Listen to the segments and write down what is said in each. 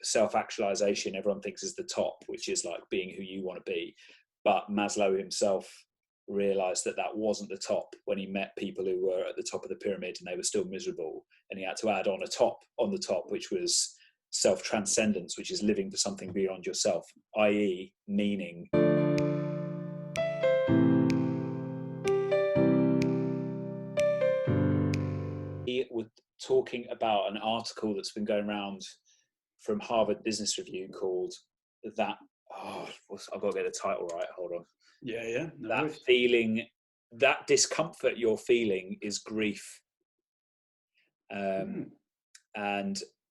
self-actualization, everyone thinks is the top, which is like being who you want to be. But Maslow himself realized that wasn't the top when he met people who were at the top of the pyramid and they were still miserable. And he had to add on the top, which was self-transcendence, which is living for something beyond yourself, i.e. meaning. He was talking about an article that's been going around from Harvard Business Review called that. I've got to get the title right. Hold on. Yeah. No that feeling, that discomfort you're feeling is grief. And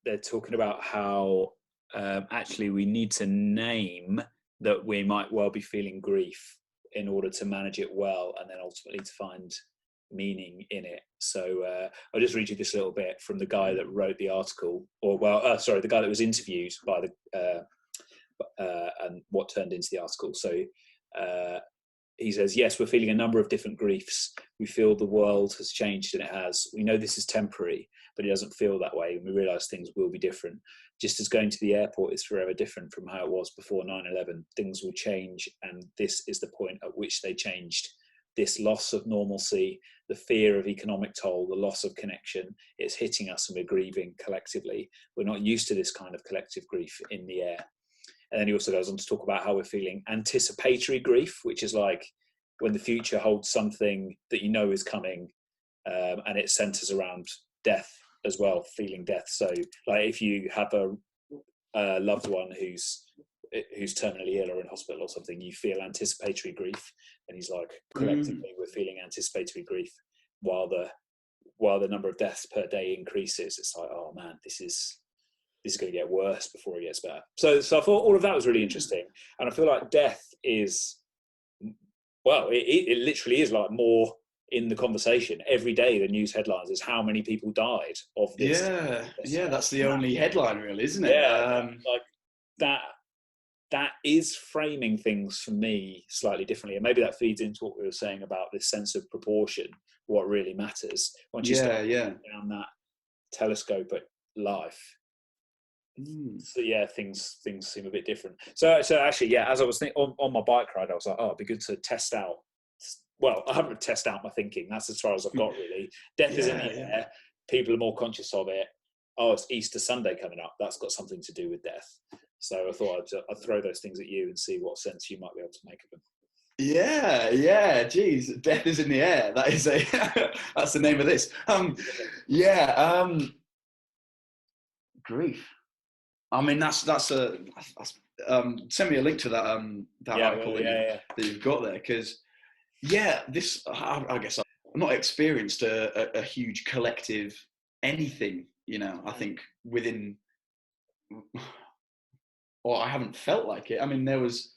they're talking about how actually we need to name that we might well be feeling grief in order to manage it well, and then ultimately to find meaning in it. So I'll just read you this little bit from the guy that wrote the article, the guy that was interviewed by the and what turned into the article. So he says, yes, we're feeling a number of different griefs. We feel the world has changed, and it has. We know this is temporary, but it doesn't feel that way. And we realize things will be different. Just as going to the airport is forever different from how it was before 9/11, things will change. And this is the point at which they changed. This loss of normalcy, the fear of economic toll, the loss of connection, it's hitting us and we're grieving collectively. We're not used to this kind of collective grief in the air. And then he also goes on to talk about how we're feeling anticipatory grief, which is like when the future holds something that you know is coming, and it centers around death as well, feeling death. So like if you have a loved one who's terminally ill or in hospital or something, you feel anticipatory grief. And he's like, collectively, we're feeling anticipatory grief while the number of deaths per day increases. It's like, oh man, this is going to get worse before it gets better. So I thought all of that was really interesting. And I feel like death is, well, it literally is like more in the conversation. Every day the news headlines is how many people died of this. Yeah, that's the only headline really, isn't it? Yeah, like that is framing things for me slightly differently. And maybe that feeds into what we were saying about this sense of proportion, what really matters. Once you start down that telescope at life, so yeah, things seem a bit different. So actually, yeah, as I was thinking on my bike ride, I was like, oh, it'd be good to test out. Well, I haven't tested out my thinking. That's as far as I've got really. Death is in the air. People are more conscious of it. Oh, it's Easter Sunday coming up. That's got something to do with death. So I thought I'd throw those things at you and see what sense you might be able to make of them. Yeah. Geez, death is in the air. That is that's the name of this. Grief. I mean, that's send me a link to that article that you've got there, because this I guess I've not experienced a huge collective anything. I think within. Or I haven't felt like it. I mean, there was,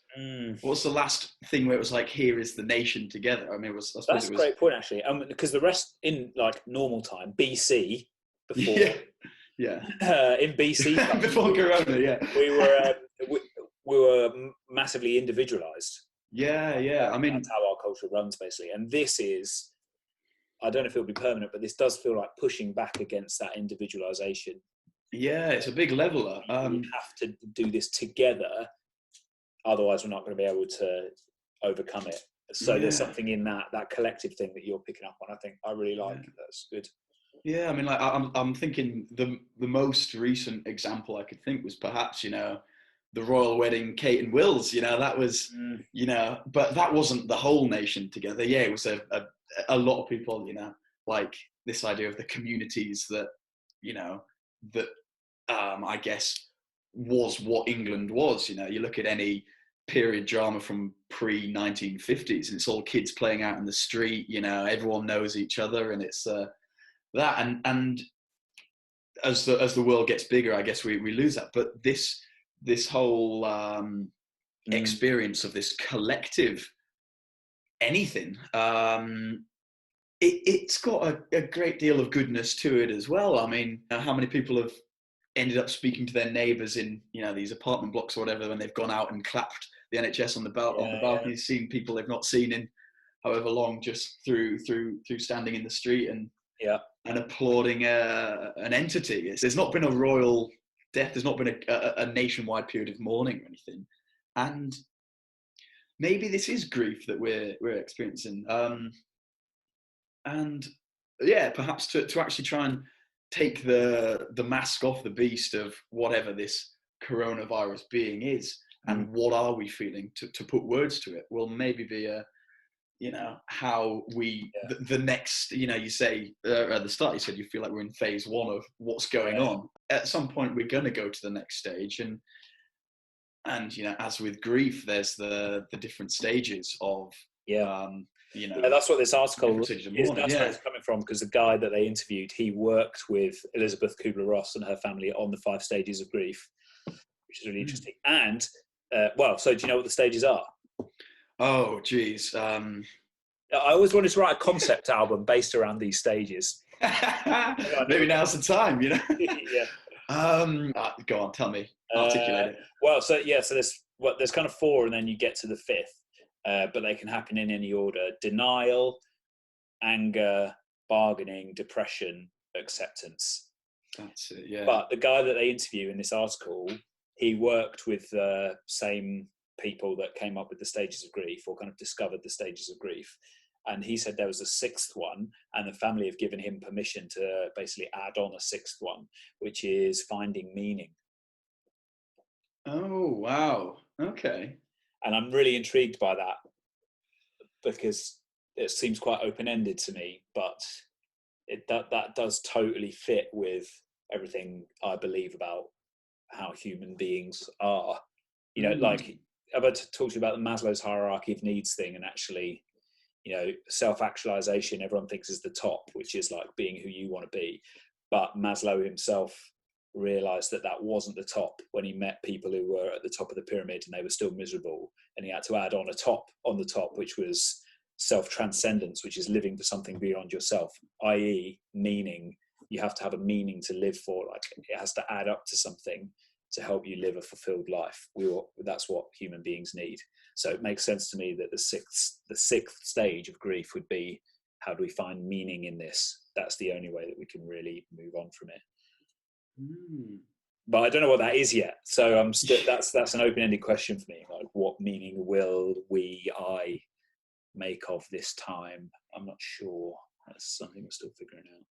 what's the last thing where it was like, here is the nation together? I mean, that's a great point, actually. Because the rest in like normal time, BC, before, in BC, before Corona, we were massively individualized. Yeah. I mean, that's how our culture runs, basically. And this is, I don't know if it'll be permanent, but this does feel like pushing back against that individualization. Yeah, it's a big leveler. We have to do this together, otherwise we're not going to be able to overcome it. So there's something in that collective thing that you're picking up on. I think I really like. That's good. Yeah, I mean, like I'm thinking the most recent example I could think was perhaps the royal wedding, Kate and Will's. That was but that wasn't the whole nation together. Yeah, it was a lot of people. Like this idea of the communities that that I guess was what England was. You look at any period drama from pre-1950s and it's all kids playing out in the street, everyone knows each other, and it's that and as the world gets bigger, I guess we lose that. But this whole experience of this collective anything, it's got a great deal of goodness to it as well. I mean, how many people have ended up speaking to their neighbours in these apartment blocks or whatever when they've gone out and clapped the NHS on the balcony, seen people they've not seen in however long, just through standing in the street and applauding an entity. There's not been a royal death. There's not been a nationwide period of mourning or anything. And maybe this is grief that we're experiencing. And yeah, perhaps to actually try and take the mask off the beast of whatever this coronavirus being is, and what are we feeling, to put words to it will maybe be how we the next, you say at the start, you said you feel like we're in phase one of what's going on. At some point we're going to go to the next stage, and as with grief, there's the different stages of that's what this article is. That's where Yeah. it's coming from, because the guy that they interviewed, he worked with Elizabeth Kubler-Ross and her family on the 5 stages of grief, which is really interesting. And so do you know what the stages are? Oh geez. I always wanted to write a concept album based around these stages. Maybe now's the time, Yeah. Go on, tell me, articulate it. So there's kind of 4, and then you get to the 5th, but they can happen in any order: denial, anger, bargaining, depression, acceptance. That's it. Yeah. But the guy that they interview in this article, he worked with the same people that came up with the stages of grief, or kind of discovered the stages of grief. And he said there was a 6th one, and the family have given him permission to basically add on a 6th one, which is finding meaning. Oh, wow. Okay. And I'm really intrigued by that, because it seems quite open-ended to me, but that does totally fit with everything I believe about how human beings are. Like I'm about to talk to you about the Maslow's hierarchy of needs thing, and actually, self-actualization, everyone thinks is the top, which is like being who you want to be. But Maslow himself realized that wasn't the top when he met people who were at the top of the pyramid and they were still miserable. And he had to add on the top, which was self-transcendence, which is living for something beyond yourself, i.e. meaning. You have to have a meaning to live for. Like, it has to add up to something to help you live a fulfilled life. That's what human beings need. So it makes sense to me that the sixth stage of grief would be, how do we find meaning in this? That's the only way that we can really move on from it. But I don't know what that is yet. So I'm still, that's an open-ended question for me. Like, what meaning will I make of this time? I'm not sure. That's something we're still figuring out.